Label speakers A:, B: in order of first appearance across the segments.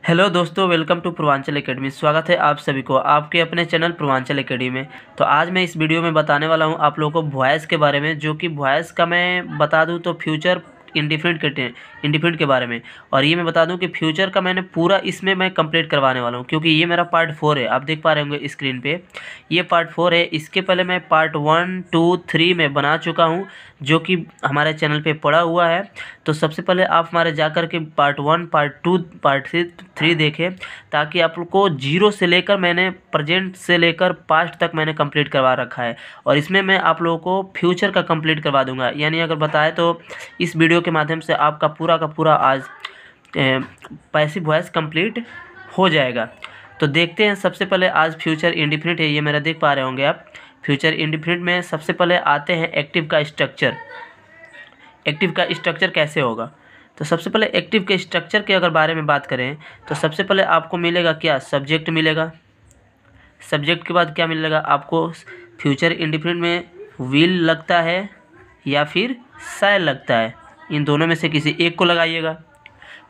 A: Hello दोस्तों, welcome to Purvanchal academy. स्वागत है आप सभी को आपके अपने चैनल पूर्वांचल एकेडमी में। तो आज मैं इस वीडियो में बताने वाला हूं आप लोगों को वॉइस के बारे में, जो कि वॉइस का मैं बता दूं तो फ्यूचर इंडिफिनिट के बारे में। और ये मैं बता दूं कि फ्यूचर का मैंने पूरा इसमें मैं कंप्लीट करवाने वाला हूं, क्योंकि ये मेरा पार्ट 4 है। आप देख पा रहे होंगे स्क्रीन पे, ये पार्ट 4 है। इसके पहले मैं पार्ट 1, 2, 3 में बना चुका हूं, जो कि हमारे चैनल पे पड़ा हुआ है। तो सबसे पहले आप हमारे जाकर के पार्ट 1, पार्ट 2, पार्ट 3 देखें, ताकि आप लोग को जीरो से लेकर मैंने प्रेजेंट से लेकर पास्ट तक मैंने कंप्लीट करवा रखा है। और इसमें मैं आप लोगों को फ्यूचर का कंप्लीट करवा दूंगा। यानी अगर बताए तो इस वीडियो के माध्यम से आपका पूरा का पूरा आज पैसिव वॉइस कंप्लीट हो जाएगा। तो देखते हैं। सबसे पहले आज फ्यूचर इंडिफिनिट है, ये मेरा देख पा रहे होंगे आप। फ्यूचर इंडिफिनिट में सबसे पहले आते हैं एक्टिव का स्ट्रक्चर। एक्टिव का स्ट्रक्चर कैसे होगा? तो सबसे पहले एक्टिव के स्ट्रक्चर के अगर बारे में बात करें तो सबसे पहले आपको मिलेगा क्या? सब्जेक्ट मिलेगा। सब्जेक्ट के बाद क्या मिलेगा आपको? फ्यूचर इंडिफिनिट में विल लगता है या फिर शैल लगता है, इन दोनों में से किसी एक को लगाइएगा।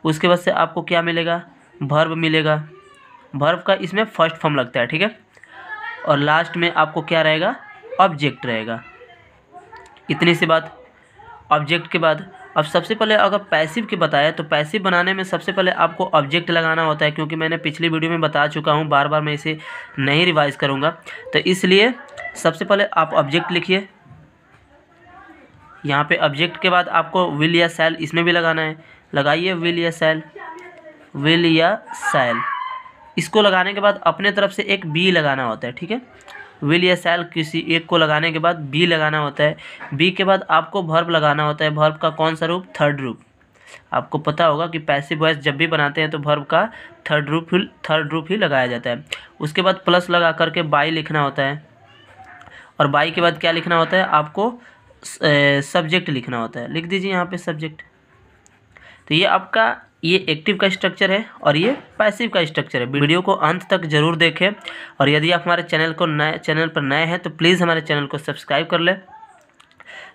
A: उसके बाद से आपको क्या मिलेगा? वर्ब मिलेगा। वर्ब का इसमें फर्स्ट फॉर्म लगता है, ठीक है। और लास्ट में आपको क्या रहेगा? ऑब्जेक्ट रहेगा। इतनी सी बात। ऑब्जेक्ट के बाद अब सबसे पहले अगर पैसिव की बताया तो पैसिव बनाने में सबसे पहले आपको ऑब्जेक्ट लगाना होता है, क्योंकि मैंने पिछली वीडियो में बता चुका हूँ, बार बार मैं इसे नहीं रिवाइज करूँगा। तो इसलिए सबसे पहले आप ऑब्जेक्ट लिखिए। यहाँ पे ऑब्जेक्ट के बाद आपको विल या शैल इसमें भी लगाना है। लगाइए विल या शैल, विल या शैल। इसको लगाने के बाद अपने तरफ से एक बी लगाना होता है, ठीक है। विल या शैल किसी एक को लगाने के बाद बी लगाना होता है। बी के बाद आपको वर्ब लगाना होता है। वर्ब का कौन सा रूप? थर्ड रूप। आपको पता होगा कि पैसिव वॉइस जब भी बनाते हैं तो वर्ब का थर्ड रूप ही लगाया जाता है। उसके बाद प्लस लगा करके बाई लिखना होता है। और बाई के बाद क्या लिखना होता है? आपको सब्जेक्ट लिखना होता है। लिख दीजिए यहाँ पे सब्जेक्ट। तो ये आपका ये एक्टिव का स्ट्रक्चर है और ये पैसिव का स्ट्रक्चर है। वीडियो को अंत तक जरूर देखें। और यदि आप हमारे चैनल पर नए हैं तो प्लीज़ हमारे चैनल को सब्सक्राइब कर लें।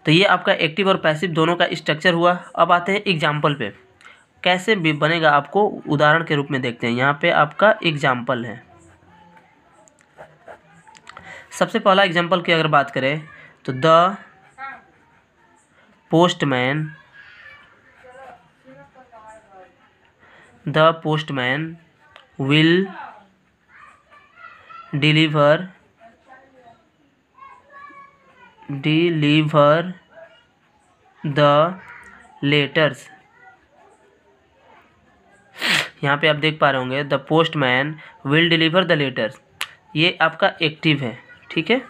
A: तो ये आपका एक्टिव और पैसिव दोनों का स्ट्रक्चर हुआ। अब आते हैं एग्जाम्पल पे, कैसे भी बनेगा आपको उदाहरण के रूप में देखते हैं। यहाँ पे आपका एग्जाम्पल है। सबसे पहला एग्जाम्पल की अगर बात करें तो the postman will deliver the letters। यहाँ पे आप देख पा रहे होंगे the postman will deliver the letters. ये आपका एक्टिव है, ठीक है,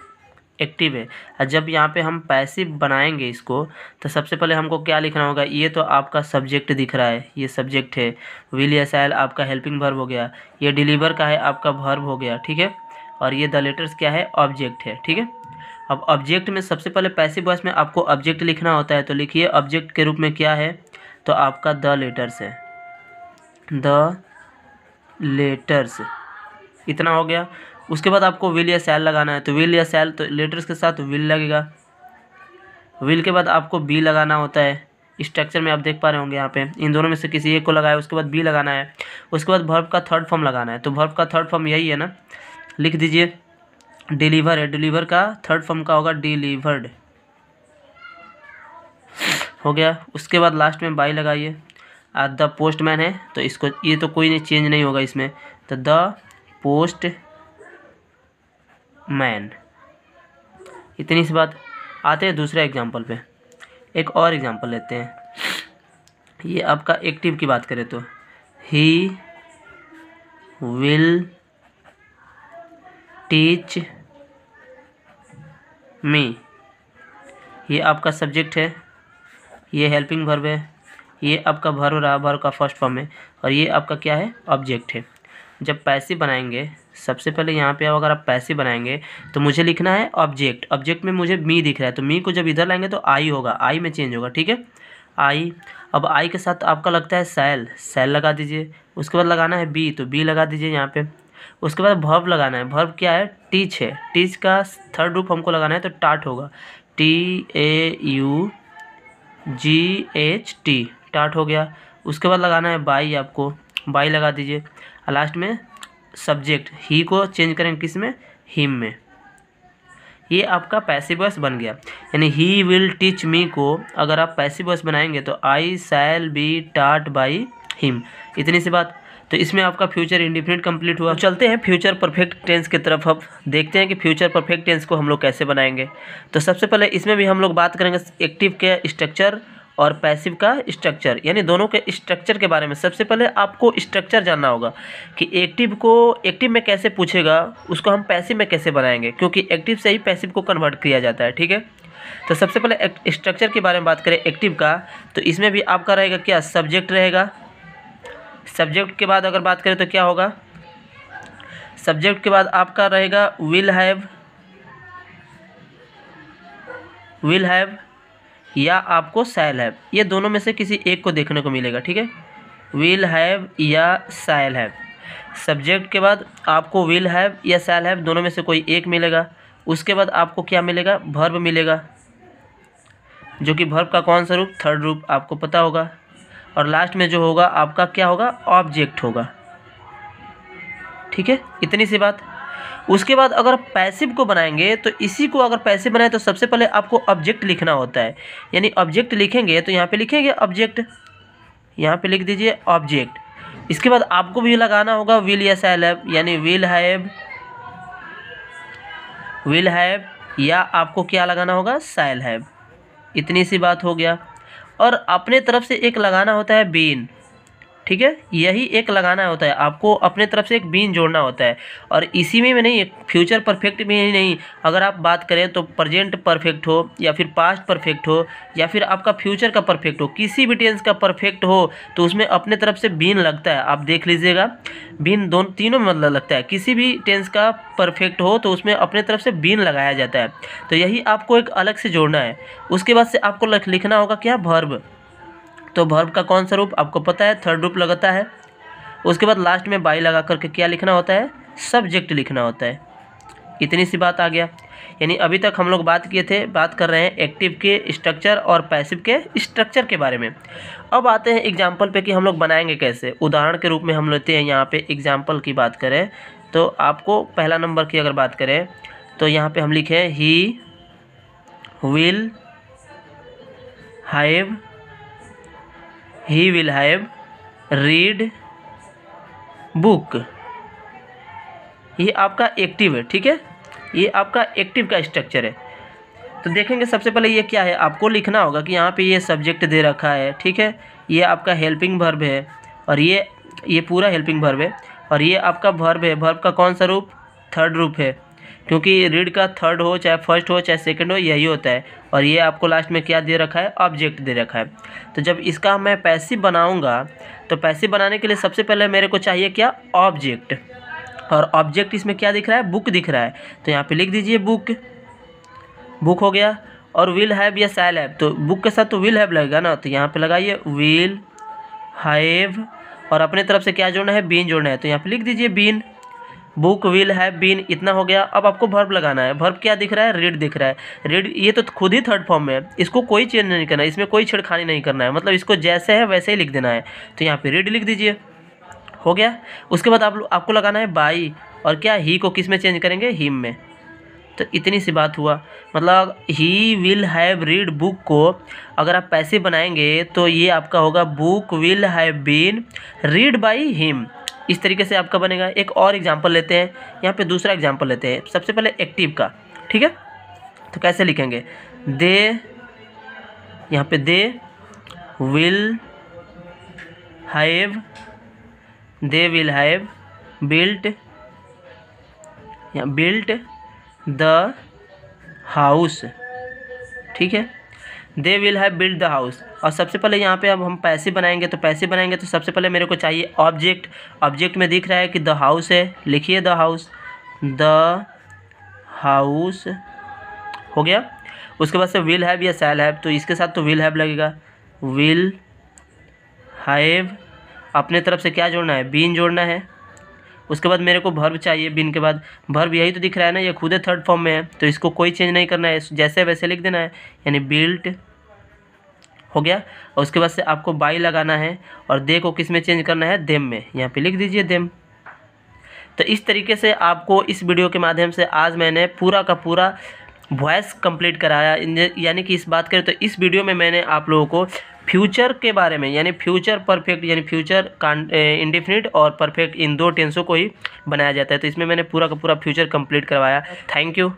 A: एक्टिव है। और जब यहाँ पे हम पैसिव बनाएंगे इसको तो सबसे पहले हमको क्या लिखना होगा? ये तो आपका सब्जेक्ट दिख रहा है, ये सब्जेक्ट है। विल या शैल आपका हेल्पिंग वर्ब हो गया। ये डिलीवर का है आपका वर्ब हो गया, ठीक है। और ये द लेटर्स क्या है? ऑब्जेक्ट है, ठीक है। अब ऑब्जेक्ट में सबसे पहले पैसिव वॉइस में आपको ऑब्जेक्ट लिखना होता है। तो लिखिए ऑब्जेक्ट के रूप में क्या है? तो आपका द लेटर्स है, द लेटर्स। इतना हो गया। उसके बाद आपको विल या शैल लगाना है। तो विल या शैल तो लेटर्स के साथ विल लगेगा। विल के बाद आपको बी लगाना होता है। स्ट्रक्चर में आप देख पा रहे होंगे यहाँ पे इन दोनों में से किसी एक को लगाया, उसके बाद बी लगाना है। उसके बाद वर्ब का थर्ड फॉर्म लगाना है। तो वर्ब का थर्ड फॉर्म यही है ना, लिख दीजिए डिलीवर है। डिलीवर का थर्ड फॉर्म का होगा डिलीवर्ड, हो गया। उसके बाद लास्ट में बाई लगाइए। द पोस्टमैन है तो इसको ये तो कोई नहीं चेंज नहीं होगा इसमें। तो द पोस्टमैन। इतनी सी बात। आते हैं दूसरे एग्जाम्पल पे। एक और एग्जाम्पल लेते हैं। ये आपका एक्टिव की बात करें तो ही विल टीच मी। ये आपका सब्जेक्ट है, ये हेल्पिंग वर्ब है, ये आपका वर्ब रहा, वर्ब का फर्स्ट फॉर्म है। और ये आपका क्या है? ऑब्जेक्ट है। जब पैसिव बनाएंगे सबसे पहले यहाँ पे अगर आप पैसिव बनाएंगे तो मुझे लिखना है ऑब्जेक्ट। ऑब्जेक्ट में मुझे मी दिख रहा है, तो मी को जब इधर लाएंगे तो आई होगा, आई में चेंज होगा, ठीक है, आई। अब आई के साथ आपका लगता है शैल, शैल लगा दीजिए। उसके बाद लगाना है बी, तो बी लगा दीजिए यहाँ पे। उसके बाद वर्ब लगाना है। वर्ब क्या है? टीच है। टीच का थर्ड रूप हमको लगाना है तो टाट होगा, TAUGHT, टाट हो गया। उसके बाद लगाना है बाई आपको। बाई लगा दीजिए और लास्ट में सब्जेक्ट ही को चेंज करेंगे किस में, हिम में। ये आपका पैसिव वॉइस बन गया। यानी ही विल टीच मी को अगर आप पैसिव वॉइस बनाएंगे तो I shall be taught by him, इतनी सी बात। तो इसमें आपका फ्यूचर इंडेफिनिट कंप्लीट हुआ। तो चलते हैं फ्यूचर परफेक्ट टेंस की तरफ। अब देखते हैं कि फ्यूचर परफेक्ट टेंस को हम लोग कैसे बनाएंगे। तो सबसे पहले इसमें भी हम लोग बात करेंगे एक्टिव के स्ट्रक्चर और पैसिव का स्ट्रक्चर, यानी दोनों के स्ट्रक्चर के बारे में। सबसे पहले आपको स्ट्रक्चर जानना होगा कि एक्टिव में कैसे पूछेगा, उसको हम पैसिव में कैसे बनाएंगे, क्योंकि एक्टिव से ही पैसिव को कन्वर्ट किया जाता है। ठीक है, तो सबसे पहले स्ट्रक्चर के बारे में बात करें एक्टिव का, तो इसमें भी आपका रहेगा क्या, सब्जेक्ट रहेगा। सब्जेक्ट के बाद अगर बात करें तो क्या होगा, सब्जेक्ट के बाद आपका रहेगा विल हैव या आपको शैल हैव, ये दोनों में से किसी एक को देखने को मिलेगा। ठीक है, विल हैव या शैल हैव। सब्जेक्ट के बाद आपको विल हैव या शैल हैव दोनों में से कोई एक मिलेगा। उसके बाद आपको क्या मिलेगा, वर्ब मिलेगा, जो कि वर्ब का कौन सा रूप, थर्ड रूप, आपको पता होगा। और लास्ट में जो होगा आपका क्या होगा, ऑब्जेक्ट होगा। ठीक है, इतनी सी बात। उसके बाद अगर पैसिव को बनाएंगे तो इसी को अगर पैसिव बनाए तो सबसे पहले आपको ऑब्जेक्ट लिखना होता है। यानी ऑब्जेक्ट लिखेंगे तो यहाँ पे लिखेंगे ऑब्जेक्ट, यहाँ पे लिख दीजिए ऑब्जेक्ट। इसके बाद आपको भी लगाना होगा विल या शैल हैव, यानी विल हैव या आपको क्या लगाना होगा, शैल हैव। इतनी सी बात हो गया। और अपने तरफ से एक लगाना होता है बीन। ठीक है, यही एक लगाना होता है, आपको अपने तरफ से एक बीन जोड़ना होता है। और इसी में नहीं, फ्यूचर परफेक्ट में ही नहीं, अगर आप बात करें तो प्रेजेंट परफेक्ट हो या फिर पास्ट परफेक्ट हो या फिर आपका फ्यूचर का परफेक्ट हो, किसी भी टेंस का परफेक्ट हो तो उसमें अपने तरफ से बीन लगता है। आप देख लीजिएगा, बीन तीनों में मतलब लगता है। किसी भी टेंस का परफेक्ट हो तो उसमें अपने तरफ से बीन लगाया जाता है। तो यही आपको एक अलग से जोड़ना है। उसके बाद से आपको लिखना होगा क्या, वर्ब। तो वर्ब का कौन सा रूप आपको पता है, थर्ड रूप लगता है। उसके बाद लास्ट में बाई लगा करके क्या लिखना होता है, सब्जेक्ट लिखना होता है। इतनी सी बात आ गया। यानी अभी तक हम लोग बात कर रहे हैं एक्टिव के स्ट्रक्चर और पैसिव के स्ट्रक्चर के बारे में। अब आते हैं एग्जाम्पल पे कि हम लोग बनाएंगे कैसे। उदाहरण के रूप में हम लेते हैं यहाँ पे एग्जाम्पल की बात करें तो आपको पहला नंबर की अगर बात करें तो यहाँ पे हम लिखें ही विल हैव रीड बुक। ये आपका एक्टिव है। ठीक है, ये आपका एक्टिव का स्ट्रक्चर है। तो देखेंगे सबसे पहले ये क्या है, आपको लिखना होगा कि यहाँ पे ये सब्जेक्ट दे रखा है। ठीक है, ये आपका हेल्पिंग वर्ब है और ये पूरा हेल्पिंग वर्ब है। और ये आपका वर्ब है, वर्ब का कौन सा रूप, थर्ड रूप है, क्योंकि रीड का थर्ड हो चाहे फर्स्ट हो चाहे सेकंड हो यही होता है। और ये आपको लास्ट में क्या दे रखा है, ऑब्जेक्ट दे रखा है। तो जब इसका मैं पैसिव बनाऊंगा तो पैसिव बनाने के लिए सबसे पहले मेरे को चाहिए क्या, ऑब्जेक्ट। और ऑब्जेक्ट इसमें क्या दिख रहा है, बुक दिख रहा है। तो यहाँ पे लिख दीजिए बुक हो गया। और विल हैव या शैल हैव, तो बुक के साथ तो विल हैव लगेगा ना, तो यहाँ पे लगाइए विल हैव और अपने तरफ से क्या जोड़ना है, बीन जोड़ना है। तो यहाँ पे लिख दीजिए been, book will have been, इतना हो गया। अब आपको वर्ब लगाना है। वर्ब क्या दिख रहा है, रीड दिख रहा है। रीड ये तो खुद ही थर्ड फॉर्म में है, इसको कोई चेंज नहीं करना है, इसमें कोई छेड़खानी नहीं करना है, मतलब इसको जैसे है वैसे ही लिख देना है। तो यहाँ पे रीड लिख दीजिए, हो गया। उसके बाद आपको लगाना है बाई, और क्या, ही को किस में चेंज करेंगे, हिम में। तो इतनी सी बात हुआ। मतलब he will have read book को अगर आप पैसे बनाएंगे तो ये आपका होगा book will have been read by him. इस तरीके से आपका बनेगा। एक और एग्जांपल लेते हैं, यहाँ पे दूसरा एग्जांपल लेते हैं। सबसे पहले एक्टिव का, ठीक है, तो कैसे लिखेंगे, दे, यहाँ पे they will have built the house. ठीक है, they will have built the house. और सबसे पहले यहाँ पे अब हम पैसे बनाएंगे तो सबसे पहले मेरे को चाहिए ऑब्जेक्ट। ऑब्जेक्ट में दिख रहा है कि द हाउस है, लिखिए द हाउस हो गया। उसके बाद से विल हैव या शैल हैव, तो इसके साथ तो विल हैव लगेगा। विल हैव अपने तरफ से क्या जोड़ना है, बीन जोड़ना है। उसके बाद मेरे को वर्ब चाहिए, बीन के बाद वर्ब यही तो दिख रहा है ना, ये खुद थर्ड फॉर्म में है, तो इसको कोई चेंज नहीं करना है, जैसे वैसे लिख देना है, यानी बिल्ट हो गया। और उसके बाद से आपको बाई लगाना है और दे को किस में चेंज करना है, देम में। यहाँ पे लिख दीजिए देम। तो इस तरीके से आपको इस वीडियो के माध्यम से आज मैंने पूरा का पूरा वॉइस कंप्लीट कराया। यानी कि इस बात करें तो इस वीडियो में मैंने आप लोगों को फ्यूचर के बारे में, यानी फ्यूचर परफेक्ट यानी फ्यूचर इंडेफिनिट और परफेक्ट इन दो टेंसों को ही बनाया जाता है। तो इसमें मैंने पूरा का पूरा फ्यूचर कंप्लीट करवाया। Thank you.